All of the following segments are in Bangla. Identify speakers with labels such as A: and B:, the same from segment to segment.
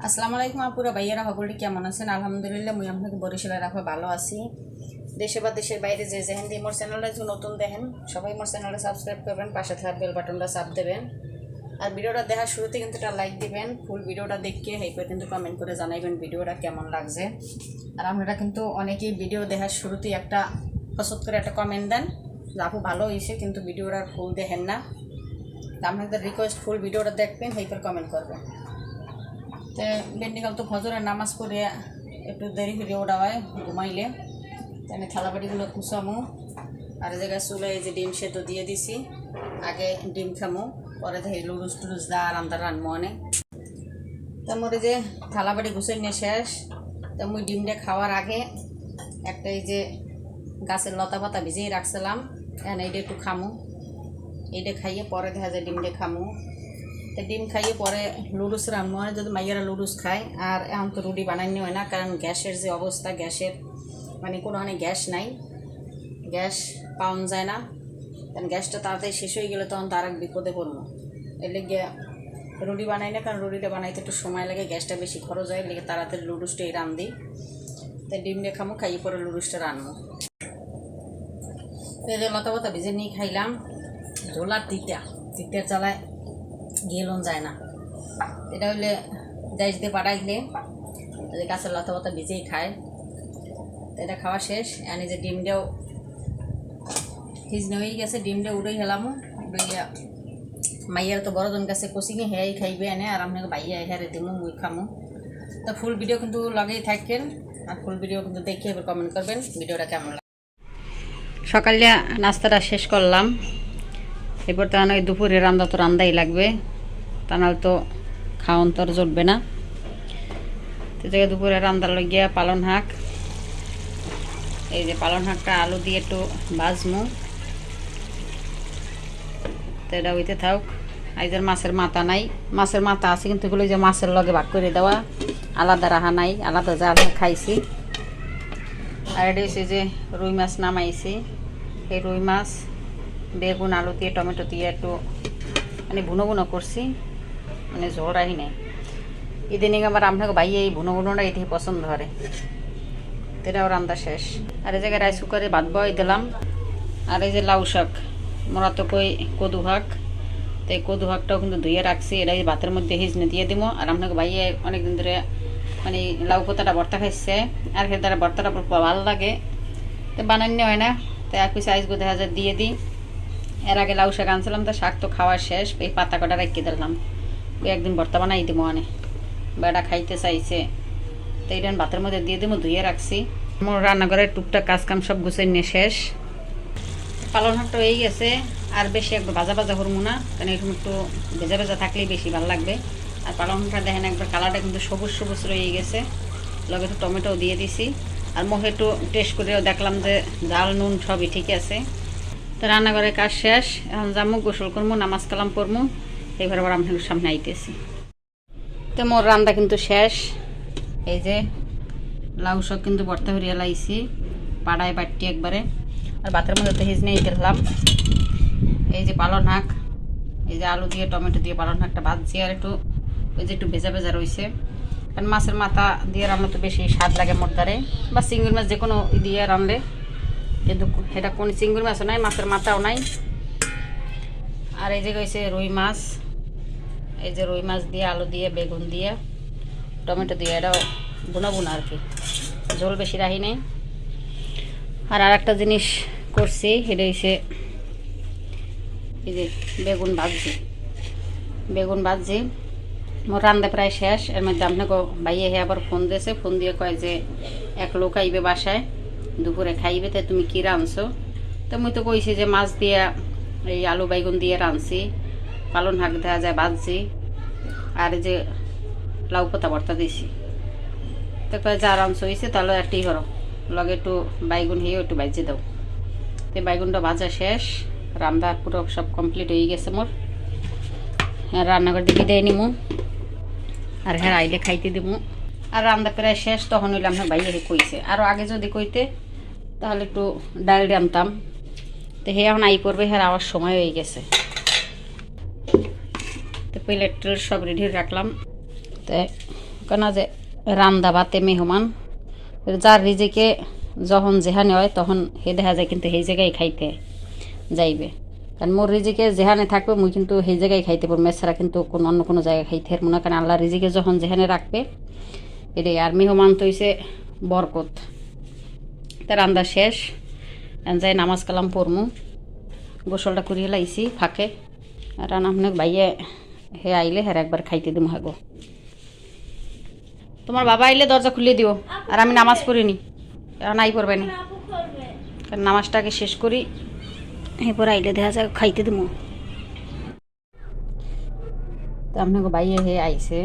A: আসসালামু আলাইকুম আপুরা ভাইয়ারা সকলে কেমন আছেন? আলহামদুলিল্লাহ মুই আপনাকে বরিশালে রাখা ভালো আছি। দেশে বা দেশের বাইরে যে যেখান দিয়ে মোর চ্যানেলটা যদি নতুন দেখেন সবাই মোর চ্যানেলটা সাবস্ক্রাইব করবেন, পাশে থাকা বেল বাটনটা চাপ দেবেন আর ভিডিওটা দেখার শুরুতে কিন্তু একটা লাইক দিবেন। ফুল ভিডিওটা দেখে হেইপরে কিন্তু কমেন্ট করে জানাইবেন ভিডিওটা কেমন লাগছে। আর আপনারা কিন্তু অনেকেই ভিডিও দেখার শুরুতেই একটা পছন্দ করে একটা কমেন্ট দেন যে আপু ভালো হয়েছে, কিন্তু ভিডিওটা ফুল দেখেন না। আপনাদের রিকোয়েস্ট ফুল ভিডিওটা দেখবেন, হেইপরে কমেন্ট করবেন। তো বেন্ডিকাল তো ফজরের নামাজ পড়ে একটু দেরি করে ওঠা হয় ঘুমাইলে, তাই থালাবাটিগুলো কুচামো। আর এই জায়গায় চুলে এই যে ডিম সেদ্ধ দিয়ে দিছি, আগে ডিম খামো, পরে দেখি লুডুস টুডুস দা রান্না রানবো অনেক। তো মোর এই যে থালাবাটি গুছাই নিয়ে শেষ। তো মুই ডিমটা খাওয়ার আগে একটা এই যে গাছের লতা পাতা ভিজিয়ে রাখছিলাম, এখন এইটা একটু খামো। এইটা খাইয়ে পরে দেখা যায় ডিমটা খামো। তো ডিম খাইয়ে পরে লুডুস রান্না হয়, যদি মাইয়ারা লুডুস খায়। আর এখন তো রুটি বানাইনি হয় না, কারণ গ্যাসের যে অবস্থা, গ্যাসের মানে কোনো গ্যাস নাই, গ্যাস পাওয়া যায় না। কারণ গ্যাসটা তাড়াতাড়ি শেষ হয়ে গেলে তখন তার এক বিপদে পড়বো। এর লেগে রুটি বানাই না, কারণ রুটিটা বানাইতে একটু সময় লাগে, গ্যাসটা বেশি খরচ হয়, লেগে তাড়াতাড়ি লুডুসটাই রান্ধি। তাই ডিম দিয়ে খামো, খাইয়ে পরে লুডুসটা রানবো। এই যে লতা পাতা ভিজে নিয়ে খাইলাম। ঝোলার তিতার চালায় গেলন যায় না, এটা হইলে দেশ দিয়ে পাঠাইলে গাছের লতা পাতা ভিজেই খায়। এটা খাওয়া শেষ। এনে যে ডিমটাও ভিজনে হয়ে গেছে, ডিমটা উড়েই হেলাম। মাইয়ার তো বড়জন গাছে কোচিংয়ে হেয়াই খাইবে এনে, আর আপনাকে বাইয়া হেরে দিমু, মুই খামো। তো ফুল ভিডিও কিন্তু লগেই থাকেন, আর ফুল ভিডিও কিন্তু দেখে এবার কমেন্ট করবেন ভিডিওটা কেমন লাগে। সকালে নাস্তাটা শেষ করলাম, এরপর তো ওই দুপুরে রান্না তো রান্দাই লাগবে, তা নাহলে তো খাওয়ান তো আর জুটবে না। তো জায়গায় দুপুরে রান্দার লাগিয়া পালন শাক, এই যে পালন শাকটা আলু দিয়ে একটু ভাজমু। তো এটা হইতে থাক। আইজার মাছের মাথা নাই, মাছের মাথা আছে কিন্তু এগুলো যে মাছের লগে ভাগ করে দেওয়া, আলাদা রাহা নাই, আলাদা যা খাইছি। আর এটা হচ্ছে যে রুই মাছ নামাইছি, এই রুই মাছ বেগুন আলু দিয়ে টমেটো দিয়ে একটু মানে ভুনো ভুনো করছি, মানে ঝোল আহি নাই। ইদানিং আমার আপনাকে ভাইয়ে এই ভুনো ভুনোটা এদিকে পছন্দ করে, এটাও রান্না শেষ। আর এই জায়গায় রাইস কুকারে ভাত বয় দিলাম। আর এই যে লাউ শাক, মোরা তো কই কদু শাক, তো এই কদু শাকটাও কিন্তু ধুয়ে রাখছি, এটা ভাতের মধ্যে হিজনে দিয়ে দিব। আর আপনাকে ভাইয়ে অনেকদিন ধরে মানে লাউ পাতাটা ভর্তা খাইছে, আর খেতে তারা ভর্তাটা ভালো লাগে, তো বানানো হয় না, তাই একই সাইজগুলো দেখা যায় দিয়ে দিই। এর আগে লাউ শাক আনছিলাম, তো শাক তো খাওয়া শেষ, এই পাতা কটা রেখে দিলাম, ওই একদিন ভর্তা বানাই দিব অনেক, বেটা খাইতে চাইছে, তো এইটা ভাতের মধ্যে দিয়ে দিব, ধুয়ে রাখছি। আমার রান্নাঘরের টুকটাক কাজকাম সব গুছিয়ে নিয়ে শেষ। পালং শাকটা হয়ে গেছে, আর বেশি একবার ভাজা ভাজা করবো না, কারণ এরকম একটু ভেজা ভেজা থাকলেই বেশি ভালো লাগবে। আর পালং শাকটা দেখেন একবার কালারটা কিন্তু সবুজ সবুজ রয়ে গেছে, লগে একটু টমেটোও দিয়ে দিছি। আর মুখে একটু টেস্ট করেও দেখলাম যে জাল নুন সবই ঠিক আছে। তো রান্নাঘরের কাজ শেষ, এখন যাবো গোসল করবো, নামাজ কালাম পড়বো, এইবার আবার আপনার সামনে আইতেছি। তো মোর রান্না কিন্তু শেষ। এই যে লাউ শাক কিন্তু ভর্তা হরিয়া লাইছি, পাড়ায় বাটটি একবারে। আর ভাতের মধ্যে তো হিজনেই দিলাম। এই যে পালং শাক, এই যে আলু দিয়ে টমেটো দিয়ে পালং শাকটা ভাজছি, আর একটু ওই যে একটু ভেজা ভেজা রয়েছে, কারণ মাছের মাথা দিয়ে রান্না তো বেশি স্বাদ লাগে মোরদারে, বা চিংড়ি মাছ যে কোনো দিয়ে রানলে। কিন্তু এটা কোন চিংড়ি মাছও নাই, মাছের মাথাও নাই। আর এই যে রয়েছে রুই মাছ, এই যে রুই মাছ দিয়ে আলু দিয়ে বেগুন দিয়ে টমেটো দিয়ে এটাও বুনা বুনা আর কি, ঝোল বেশি রাহি নেই। আর একটা জিনিস করছি, এটা হচ্ছে এই যে বেগুন ভাজি। মোর রান্না প্রায় শেষ। এর মধ্যে আপনাকে ভাইয়ে হে আবার ফোন দিয়েছে, ফোন দিয়ে কয় যে এক লোক আইবে বাসায়, দুপুরে খাইবে, তাই তুমি কি রাঁধছো? তো মুই তো কইছি যে মাছ দিয়ে এই আলু বেগুন দিয়ে রাঁধছি, পালং শাক দেওয়া যায় ভাজছি, আর এই যে লাউ পাতা ভর্তা দিয়েছি। তো কয় যা রাঁধছো হয়েছে তাহলে একটাই করো, লগে একটু বাইগুন হিয়েও একটু ভাজি দাও। তো বাইগুনটা ভাজা শেষ, রান্না পুরো সব কমপ্লিট হয়ে গেছে মোর। হ্যাঁ রান্নাঘর দিয়ে বিদায় নিমু, আর হ্যাঁ আইলে খাইতে দিব। আর রান্না প্রায় শেষ, তখন হইলে আমার ভাইয়া কইছে আরও আগে যদি কইতে তাহলে একটু ডাল রান্তাম। তো হে এখন আই পড়বে, হ্যাঁ আওয়ার সময় হয়ে গেছে। তো প্লেট সব রেডি রাখলাম। তো কেন যে রান্দা ভাতে মেহমান যার রিজিকে যখন যেখানে হয় তখন হে দেখা যায় কিন্তু সেই জায়গায় খাইতে যাইবে। কারণ মোর রিজিকে যেখানে থাকবে মুই কিন্তু সেই জায়গায় খাইতে পারবো, এছাড়া কিন্তু কোনো অন্য কোনো জায়গায় খাইতে পারবো না। কারণ আল্লাহ রিজিকে যখন যেখানে রাখবে এটাই। আর মেহমান তো হইছে বরকত। তা রান্দা শেষ, যাই নামাজ কালাম পড়মু, গোসলটা করিয়ে লাইছি ফাঁকে। আর আপনার ভাইয়ে হে আইলে হ্যাঁ একবার খাইতে দিম হাগো। তোমার বাবা আইলে দরজা খুলে দিও, আর আমি নামাজ পড়িনি, নাই পড়বে না। কারণ নামাজটাকে শেষ করি, এরপর আইলে দেখা যায় খাইতে দিম। তো আপনাকে ভাইয়ে হে আইছে,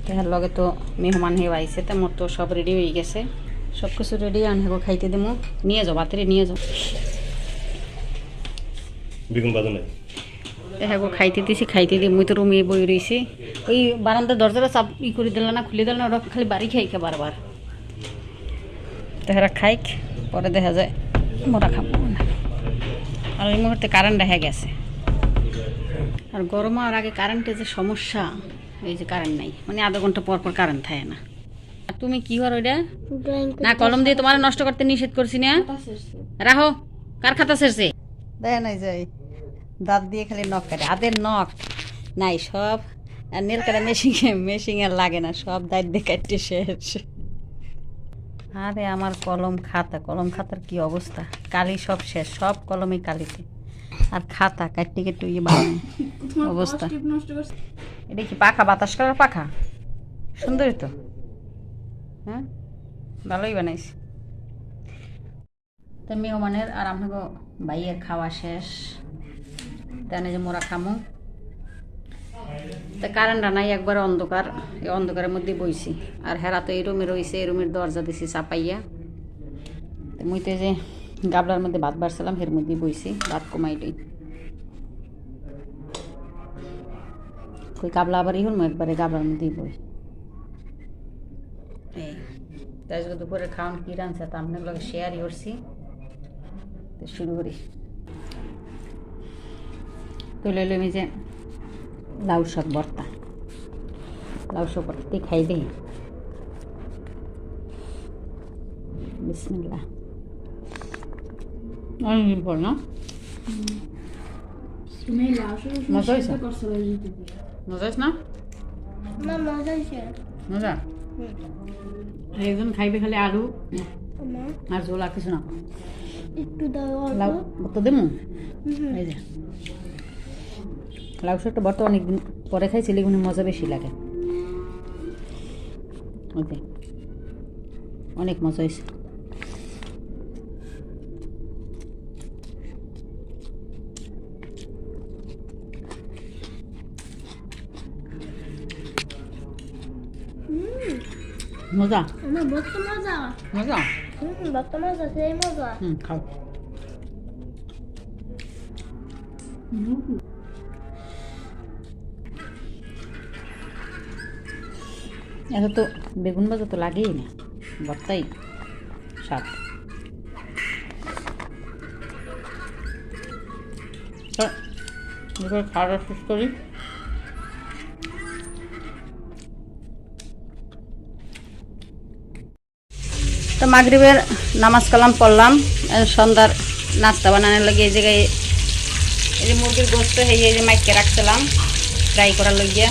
A: তাহার লগে তো মেহমান হে আইছে। তো মোর তো সব রেডি হয়ে গেছে, সব কিছু রেডি। আনহাগো খাইতে দিমু, নিয়ে যাও বাতেরে নিয়ে যাও। বেগুন বাদে নাই হ্যাঁ খাইতে দিছি, খাইতে দিই। মুই তো রুমে বই রয়েছি, ওই বারান্দার দরজাটা চাপ করে দিল না, খুলে দিল না, ওরা খালি বাড়ি খাইকে বারবার। তাহারা খাইক, পরে দেখা যায় মোরা খাবো না। আর ওই মুহূর্তে কারেন্ট দেখা গেছে। আর গরম আর আগে কারেন্টের যে সমস্যা, এই যে কারেন্ট নাই, মানে আধা ঘন্টা পর পর কারেন্ট থাকে না। আর তুমি কি করো ওইটা? না কলম দিয়ে তোমার নষ্ট করতে নিষেধ করছি না, রাখো। কার খাতা ছেড়ছে দেয় নাই যাই, দাঁত দিয়ে খালি নখ কাটে, হাতের নখ নাই সব। আর নেল কাটা মেশিনে লাগে না, সব দাঁত দিয়ে কাটতে শেষ। আরে আমার কলম খাতার কি অবস্থা, কালি সব শেষ, সব কলমে কালিতে। আর খাতা কাটতে কেটে ইয়ে বানায় অবস্থা। এটা কি পাখা, বাতাস করার পাখা? সুন্দরই তো, হ্যাঁ ভালোই বানাইছি। তো মেহমানের আর আপনাকে ভাইয়ের খাওয়া শেষ, জানে যে মোরা খামো। তা কারেন্টটা নাই, একবার অন্ধকার, এই অন্ধকারের মধ্যে বইছি। আর হেরা তো এই রুমে রয়েছে, এই রুমের দরজা দিছি চাপাইয়া। তো মুইতে যে গাবলার মধ্যে ভাত বাড়ছিলাম, এর মধ্যে বইছি, ভাত কমাইটি। কই গাবলা আবার ইহুন একবারে গাবলার মধ্যেই বই। এই তাই দুপুরে খাওয়ান কি রাঁধছে তা আপনার লগে শেয়ারই করছি। তো শুরু করি। তুলে আমি যে লাউ শাক ভর্তা, লাউ শাক ভর্তা খাই দেই। বিসমিল্লাহ। অনেকদিন পর না, মজা হয়েছে? মজা হয়েছে না? মজা। একজন খাইবে খালি আলু আর ঝোল, আর কিছু না। লাউ ভর্তা দেবো, এই যে লাউ শাকটা ভর্তা অনেকদিন পরে খাইছি, এগুলো মজা বেশি লাগে। ওকে, অনেক মজা হয়েছে। মজা মজা মজা সেই মজা। খাও। এত তো বেগুন ভাজা তো লাগেই না, ভর্তাই স্বাদ। খাওয়া শেষ করি। তো মাগরিবের নামাজ কালাম পড়লাম, সন্ধ্যার নাস্তা বানানোর লাগে এই জায়গায় এই যে মুরগির গোস্ত এই যে মাইকে রাখছিলাম ফ্রাই করার লাগিয়া,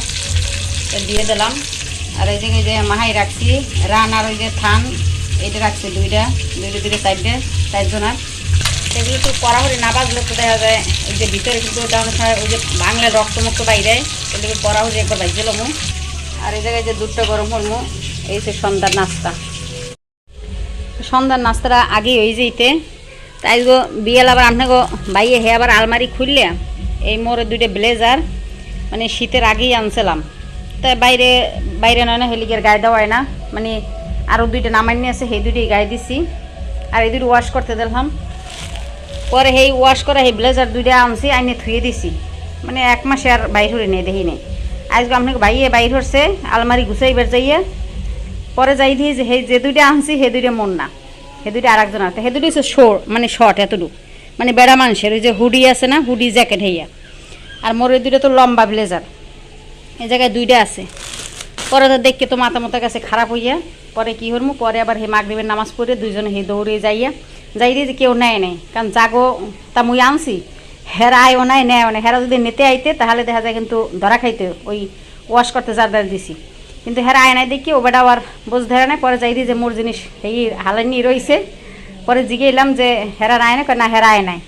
A: দিয়ে দিলাম। আর এই জায়গায় যে মাহাই রাখছি রান, আর ওই যে থান এইটা রাখছি দুইটা চারজনের। সেগুলো একটু কড়াহড়ি না বাজলে তো দেখা যায় ওই যে ভিতরে কিন্তু ওই যে বাংলা রক্তমুক্ত বাইরে, এগুলোকে কড়াহড়ি একবার বাজিয়ে লমু। আর এই জায়গায় যে দুধটা গরম করবো, এই যে সন্ধ্যার নাস্তা। সন্ধ্যার নাস্তাটা আগে হয়ে যেতে, তাই গো বিয়েল আবার আপনাকে বাইয়ে হে আবার আলমারি খুললে এই মোড়ে দুইটা ব্লেজার মানে শীতের আগেই আনছিলাম। তাই বাইরে বাইরে নয় না, হেলিকের গায়ে দেওয়া হয় না, মানে আরও দুইটা নামাই নিয়ে আছে, সেই দুইটাই গায়ে দিছি। আর এই দুটো ওয়াশ করতে দিলাম। পরে সেই ওয়াশ করা সেই ব্লেজার দুইটা আনছি, আইনে ধুয়ে দিছি, মানে 1 মাসে আর বাইর হরে নেই দেখি নেই। আজকে আপনাকে বাইয়ে বাইর হচ্ছে আলমারি গুছাইবার যাইয়ে, পরে যাই দিয়ে যে যে দুইটা আনছি সেই দুইটা মন না, সেই দুইটা আর একজন আছে, সেই দুটো হচ্ছে মানে শর্ট এতটুকু, মানে বেড়া মানুষের ওই যে হুডি আছে না, হুডি জ্যাকেট হইয়া। আর মোর এই দুইটা তো লম্বা ব্লেজার, এই জায়গায় দুইটা আছে। পরে তো দেখকে তো মাথা মতো কাছে খারাপ হইয়া পরে কি হরমু পরে আবার হে মাগরিবের নামাজ পড়ে দুইজনে হে দৌড়ে যাইয়া যাই দিয়ে যে কেউ নেয় নেই কারণ জাগো তা মুই আনছি হেরা আয়ও নাই নেয় না হেরা যদি নিতে আইতে তাহলে দেখা যায় কিন্তু ধরা খাইতে ওই ওয়াশ করতে যার দিছি কিন্তু হেরা আয় নাই দেখি ও বেটা আবার বোঝ ধরে নাই পরে যাই দিয়ে যে মোর জিনিস এই হালানি রইছে পরে জিগে এলাম যে হেরা আয় না না হেরা আয় নাই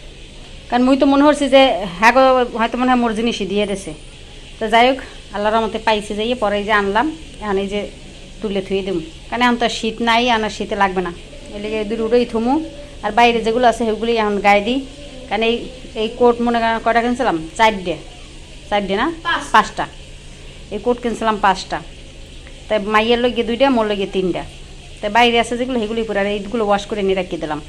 A: কারণ মুই তো মনে হচ্ছি যে হ্যাঁ হয়তো মনে হয় মোর জিনিসই দিয়ে দিছে তো যাই হোক আল্লাহর রহমতে পাইছে যাইয়ে পরে যে আনলাম এখন এই যে তুলে থুয়ে দেবো কারণ এখন তো শীত নাই আর শীতে লাগবে না এই লেগে দুটো উড়েই থুমু আর বাইরে যেগুলো আছে সেগুলি এখন গায়ে দিই কারণ এই কোট মনে কয়টা কিনছিলাম 4টে না 5টা এই কোট কিনছিলাম 5টা তাই মাইয়ের লগে 2টা মোর লগে 3টা তাই বাইরে আছে যেগুলো সেগুলি পরে আর এইগুলো ওয়াশ করে নিয়ে রাখিয়ে দিলাম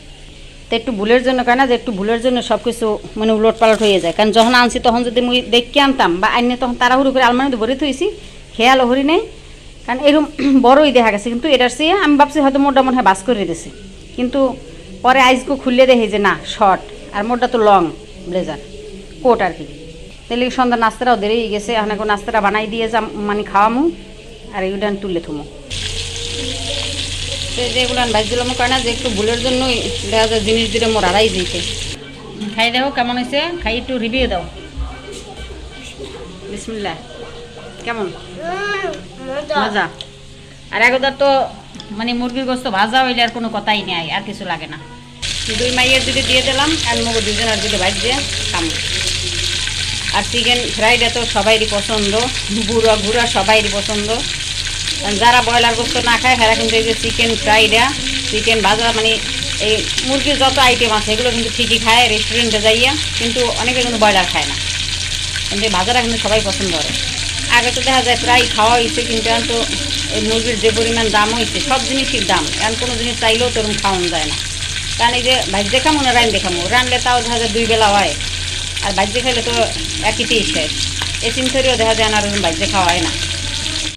A: তো একটু ভুলের জন্য কেন যে একটু ভুলের জন্য সব কিছু মানে উলট পালট হয়ে যায় কারণ যখন আনছি তখন যদি মুই দেখে আনতাম বা আইনে তখন তাড়াহুড়ো করে আলমারিতে ভরে থইছি খেয়াল হরি নেই কারণ এরকম বড়ই দেখা গেছে কিন্তু এটার চেয়ে আমি ভাবছি হয়তো মোটা মনে হয় বাস করে দিয়েছে কিন্তু পরে আইসগু খুললে দেখি যে না শর্ট আর মোটা তো লং ব্লেজার কোট আর কি তাহলে সন্ধ্যা নাস্তাটাও দেরি হয়ে গেছে এখন এখন নাস্তাটা বানাই দিয়ে যা মানে খাওয়ামু আর এগুলো তুলে থুমু যেগুলো ভাজছিলাম কেন যে একটু ভুলের জন্যই দেখা যায় জিনিস দিলে মোর হারাই দিয়েছে খাই দেখো কেমন হয়েছে খাই একটু রিভিউ দাও বিসমিল্লাহ কেমন মজা আর একদার তো মানে মুরগির গোস্ত ভাজা হইলে আর কোনো কথাই নেই আর কিছু লাগে না 2 মাইয়ের দুটো দিয়ে দিলাম আর মগো 2জন আর দুটো ভাজ দিয়ে খাম আর চিকেন ফ্রাইডে তো সবাইরই পছন্দ ঘুরা সবাইরই পছন্দ যারা ব্রয়লার গোস্ত না খায় তারা কিন্তু এই যে চিকেন ফ্রাইডা চিকেন ভাজা মানে এই মুরগির যত আইটেম আছে এগুলো কিন্তু ঠিকই খায় রেস্টুরেন্টে যাইয়া কিন্তু অনেকে কিন্তু ব্রয়লার খায় না কিন্তু এই ভাজাটা কিন্তু সবাই পছন্দ করে আগে তো দেখা যায় প্রায় খাওয়া হয়েছে কিন্তু এখন তো এই মুরগির যে পরিমাণ দাম হয়েছে সব জিনিসের দাম এখন কোনো জিনিস চাইলেও তো এরকম খাওয়ানো যায় না কারণ এই যে ভাজ দেখামো না রান দেখামো রানলে তাও দেখা যায় 2 বেলা হয় আর ভাজ্যে খাইলে তো একইতেই শেষ এই চিন্তারিও দেখা যায় না আর ভাজ্যে খাওয়া হয় না